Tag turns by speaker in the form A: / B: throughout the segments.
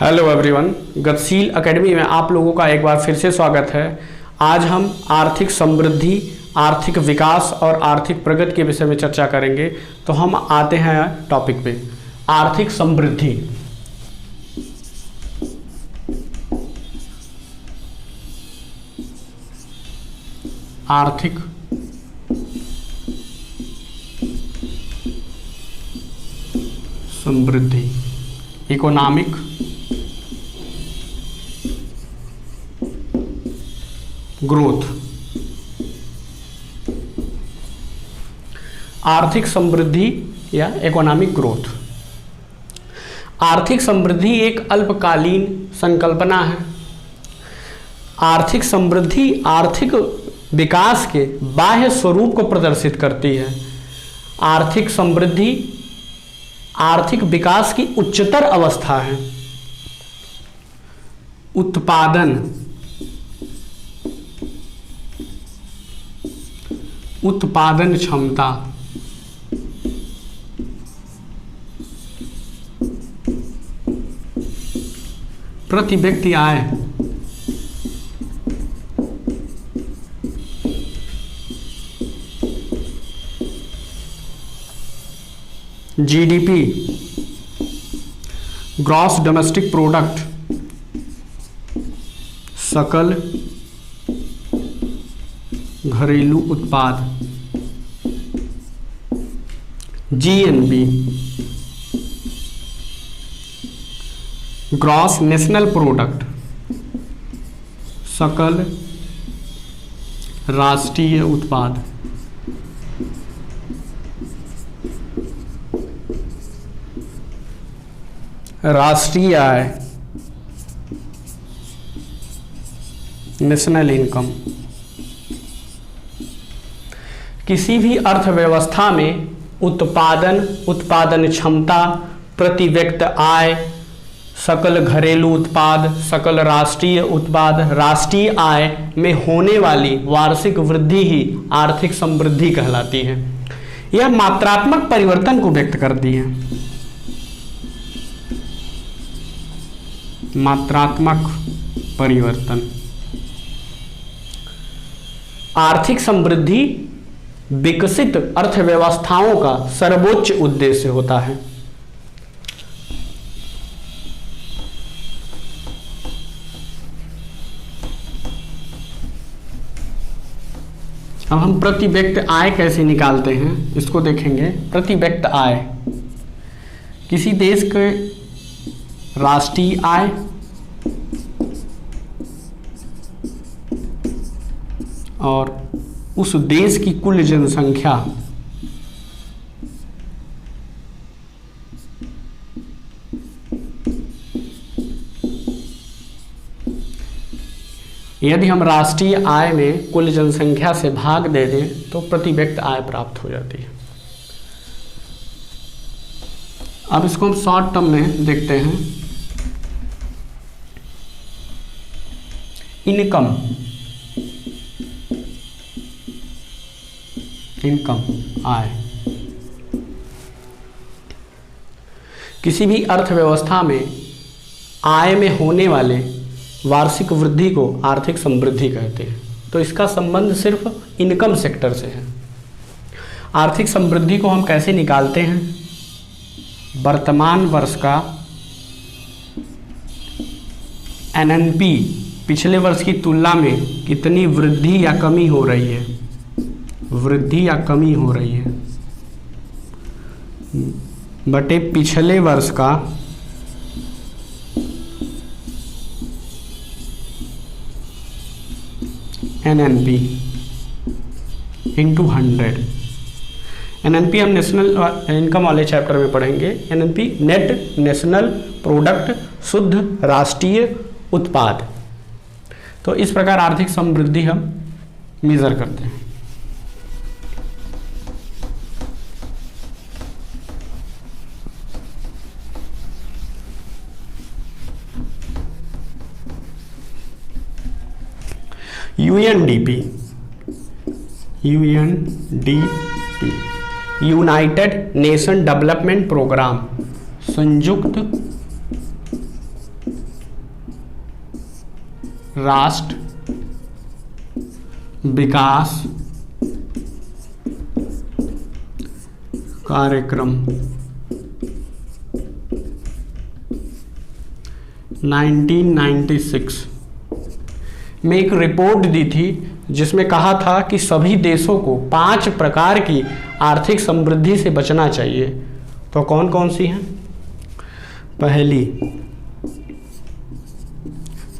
A: Hello everyone, गतिशील academy में आप लोगों का एक बार फिर से स्वागत है। आज हम आर्थिक समृद्धि, आर्थिक विकास और आर्थिक प्रगति के विषय में चर्चा करेंगे। तो हम आते हैं टॉपिक पे, आर्थिक समृद्धि। आर्थिक समृद्धि, इकोनॉमिक ग्रोथ। आर्थिक समृद्धि या इकोनॉमिक ग्रोथ। आर्थिक समृद्धि एक अल्पकालीन संकल्पना है। आर्थिक समृद्धि आर्थिक विकास के बाह्य स्वरूप को प्रदर्शित करती है। आर्थिक समृद्धि आर्थिक विकास की उच्चतर अवस्था है। उत्पादन क्षमता, प्रति व्यक्ति आय, जीडीपी, ग्रॉस डोमेस्टिक प्रोडक्ट, सकल घरेलू उत्पाद, जीएनबी, ग्रॉस नेशनल प्रोडक्ट, सकल राष्ट्रीय उत्पाद, राष्ट्रीय आय, नेशनल इनकम। किसी भी अर्थव्यवस्था में उत्पादन क्षमता, प्रति व्यक्ति आय, सकल घरेलू उत्पाद, सकल राष्ट्रीय उत्पाद, राष्ट्रीय आय में होने वाली वार्षिक वृद्धि ही आर्थिक समृद्धि कहलाती है। यह मात्रात्मक परिवर्तन को व्यक्त करती है। मात्रात्मक परिवर्तन। आर्थिक समृद्धि विकसित अर्थव्यवस्थाओं का सर्वोच्च उद्देश्य होता है। अब हम प्रति व्यक्ति आय कैसे निकालते हैं इसको देखेंगे। प्रति व्यक्ति आय किसी देश के राष्ट्रीय आय और उस देश की कुल जनसंख्या यदि हम राष्ट्रीय आय में कुल जनसंख्या से भाग दे दें तो प्रति व्यक्ति आय प्राप्त हो जाती है। अब इसको हम शॉर्ट टर्म में देखते हैं। इनकम आय। किसी भी अर्थव्यवस्था में आय में होने वाले वार्षिक वृद्धि को आर्थिक समृद्धि कहते हैं। तो इसका संबंध सिर्फ इनकम सेक्टर से है। आर्थिक समृद्धि को हम कैसे निकालते हैं? वर्तमान वर्ष का एनएनपी पिछले वर्ष की तुलना में कितनी वृद्धि या कमी हो रही है, वृद्धि या कमी हो रही है, बटे पिछले वर्ष का एनएनपी इंटू 100। एनएनपी हम नेशनल इनकम वाले चैप्टर में पढ़ेंगे। एनएनपी नेट नेशनल प्रोडक्ट, शुद्ध राष्ट्रीय उत्पाद। तो इस प्रकार आर्थिक समृद्धि हम मेजर करते हैं। UNDP, United Nation Development Programme, संयुक्त राष्ट्र विकास कार्यक्रम 1996 में एक रिपोर्ट दी थी जिसमें कहा था कि सभी देशों को 5 प्रकार की आर्थिक समृद्धि से बचना चाहिए। तो कौन कौन सी हैं? पहली,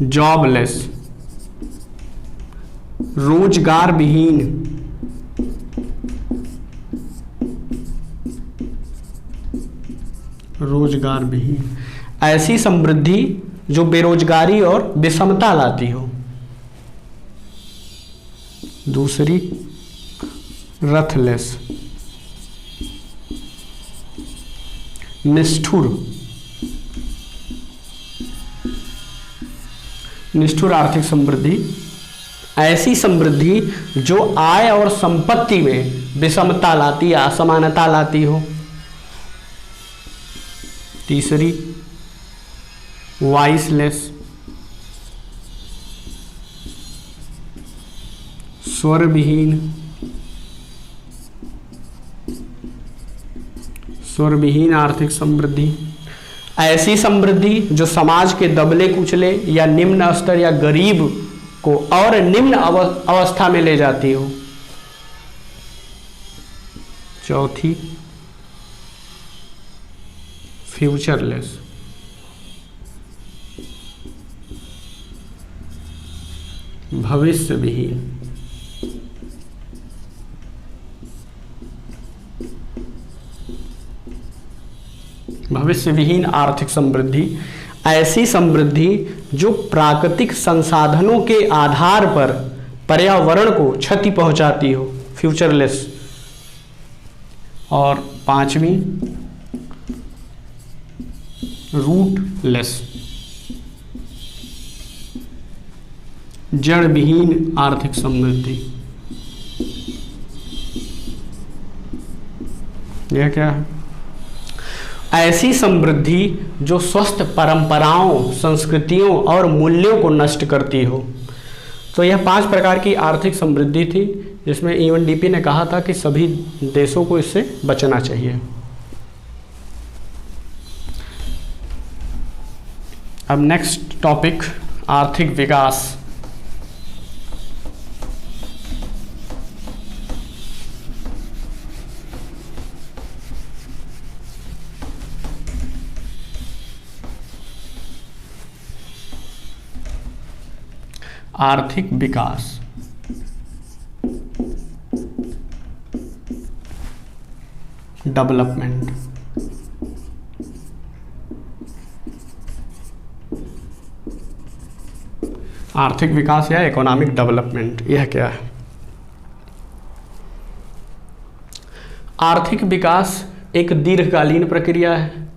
A: जॉबलेस, रोजगार विहीन, रोजगार विहीन, ऐसी समृद्धि जो बेरोजगारी और विषमता लाती हो। दूसरी, रथलेस, निष्ठुर, निष्ठुर आर्थिक समृद्धि, ऐसी समृद्धि जो आय और संपत्ति में विषमता लाती, असमानता लाती हो। तीसरी, वाइसलेस, स्वर विहीन, स्वर विहीन आर्थिक समृद्धि, ऐसी समृद्धि जो समाज के दबले कुचले या निम्न स्तर या गरीब को और निम्न अवस्था में ले जाती हो। चौथी, फ्यूचरलेस, भविष्य विहीन, भविष्य विहीन आर्थिक समृद्धि, ऐसी समृद्धि जो प्राकृतिक संसाधनों के आधार पर पर्यावरण को क्षति पहुंचाती हो। फ्यूचरलेस। और पांचवी, रूटलेस, जड़ विहीन आर्थिक समृद्धि। यह क्या है? ऐसी समृद्धि जो स्वस्थ परंपराओं, संस्कृतियों और मूल्यों को नष्ट करती हो। तो यह 5 प्रकार की आर्थिक समृद्धि थी जिसमें यूएनडीपी ने कहा था कि सभी देशों को इससे बचना चाहिए। अब नेक्स्ट टॉपिक, आर्थिक विकास। आर्थिक विकास डेवलपमेंट। आर्थिक विकास या इकोनॉमिक डेवलपमेंट, यह क्या है? आर्थिक विकास एक दीर्घकालीन प्रक्रिया है।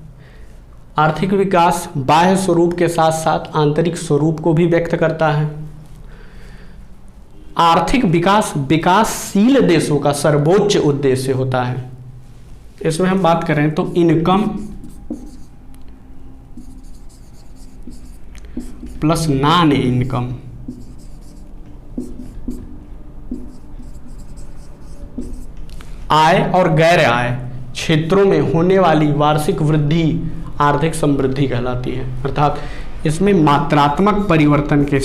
A: आर्थिक विकास बाह्य स्वरूप के साथ साथ आंतरिक स्वरूप को भी व्यक्त करता है। आर्थिक विकास विकासशील देशों का सर्वोच्च उद्देश्य होता है। इसमें हम बात करें तो इनकम प्लस नॉन इनकम, आय और गैर आय क्षेत्रों में होने वाली वार्षिक वृद्धि आर्थिक समृद्धि कहलाती है। अर्थात इसमें मात्रात्मक परिवर्तन के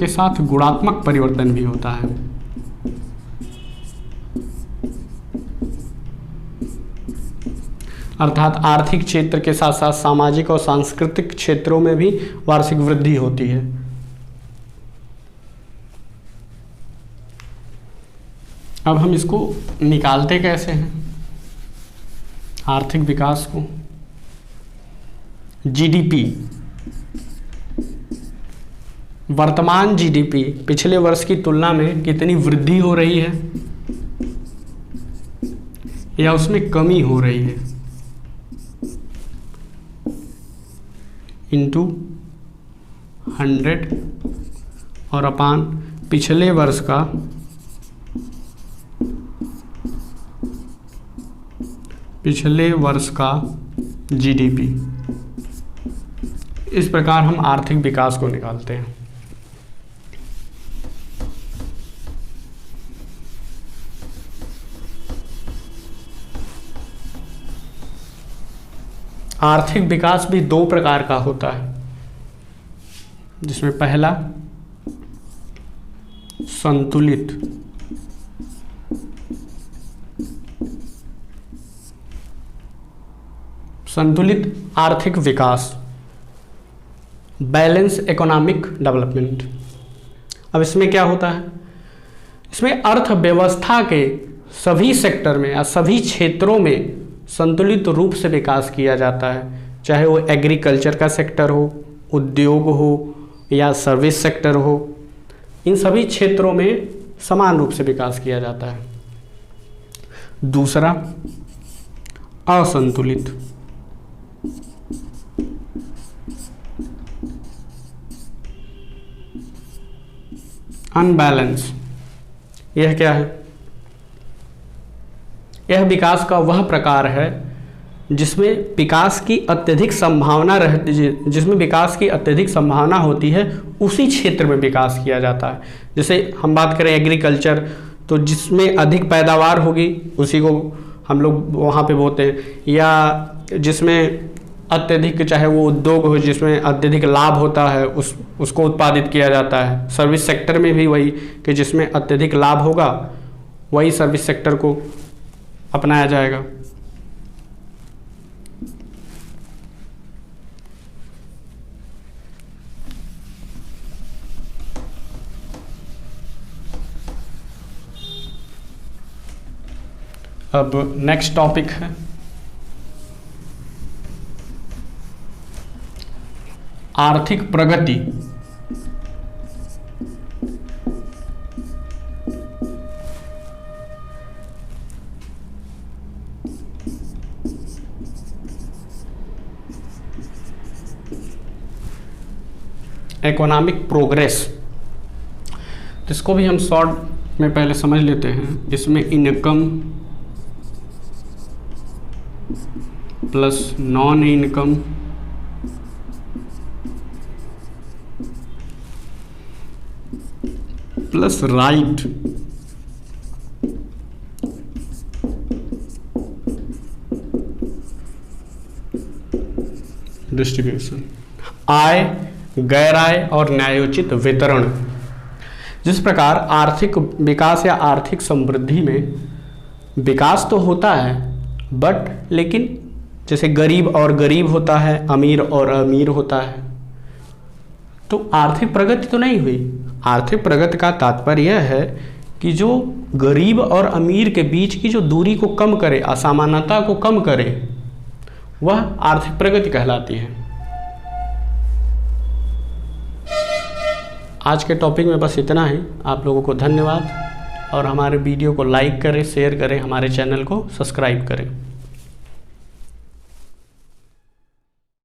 A: साथ गुणात्मक परिवर्तन भी होता है। अर्थात आर्थिक क्षेत्र के साथ साथ सामाजिक और सांस्कृतिक क्षेत्रों में भी वार्षिक वृद्धि होती है। अब हम इसको निकालते कैसे हैं आर्थिक विकास को? जीडीपी, वर्तमान जीडीपी पिछले वर्ष की तुलना में कितनी वृद्धि हो रही है या उसमें कमी हो रही है, इंटू 100 और अपान पिछले वर्ष पिछले वर्ष का जीडीपी। इस प्रकार हम आर्थिक विकास को निकालते हैं। आर्थिक विकास भी दो प्रकार का होता है, जिसमें पहला संतुलित, आर्थिक विकास, बैलेंस इकोनॉमिक डेवलपमेंट। अब इसमें क्या होता है, इसमें अर्थव्यवस्था के सभी सेक्टर में या सभी क्षेत्रों में संतुलित रूप से विकास किया जाता है, चाहे वो एग्रीकल्चर का सेक्टर हो, उद्योग हो या सर्विस सेक्टर हो। इन सभी क्षेत्रों में समान रूप से विकास किया जाता है। दूसरा असंतुलित, अनबैलेंस। यह क्या है? यह विकास का वह प्रकार है जिसमें विकास की अत्यधिक संभावना होती है, उसी क्षेत्र में विकास किया जाता है। जैसे हम बात करें एग्रीकल्चर, तो जिसमें अधिक पैदावार होगी उसी को हम लोग वहाँ पे बोते हैं, या जिसमें अत्यधिक, चाहे वो उद्योग हो जिसमें अत्यधिक लाभ होता है, उसको उत्पादित किया जाता है। सर्विस सेक्टर में भी वही, कि जिसमें अत्यधिक लाभ होगा वही सर्विस सेक्टर को अपनाया जाएगा। अब नेक्स्ट टॉपिक है आर्थिक प्रगति। इकोनॉमिक प्रोग्रेस, इसको भी हम शॉर्ट में पहले समझ लेते हैं। इसमें income plus non income plus right distribution, आय, गैर आय और न्यायोचित वितरण। जिस प्रकार आर्थिक विकास या आर्थिक समृद्धि में विकास तो होता है, बट लेकिन जैसे गरीब और गरीब होता है, अमीर और अमीर होता है, तो आर्थिक प्रगति तो नहीं हुई। आर्थिक प्रगति का तात्पर्य यह है कि जो गरीब और अमीर के बीच की जो दूरी को कम करे, असमानता को कम करे, वह आर्थिक प्रगति कहलाती है। आज के टॉपिक में बस इतना ही। आप लोगों को धन्यवाद, और हमारे वीडियो को लाइक करें, शेयर करें, हमारे चैनल को सब्सक्राइब करें।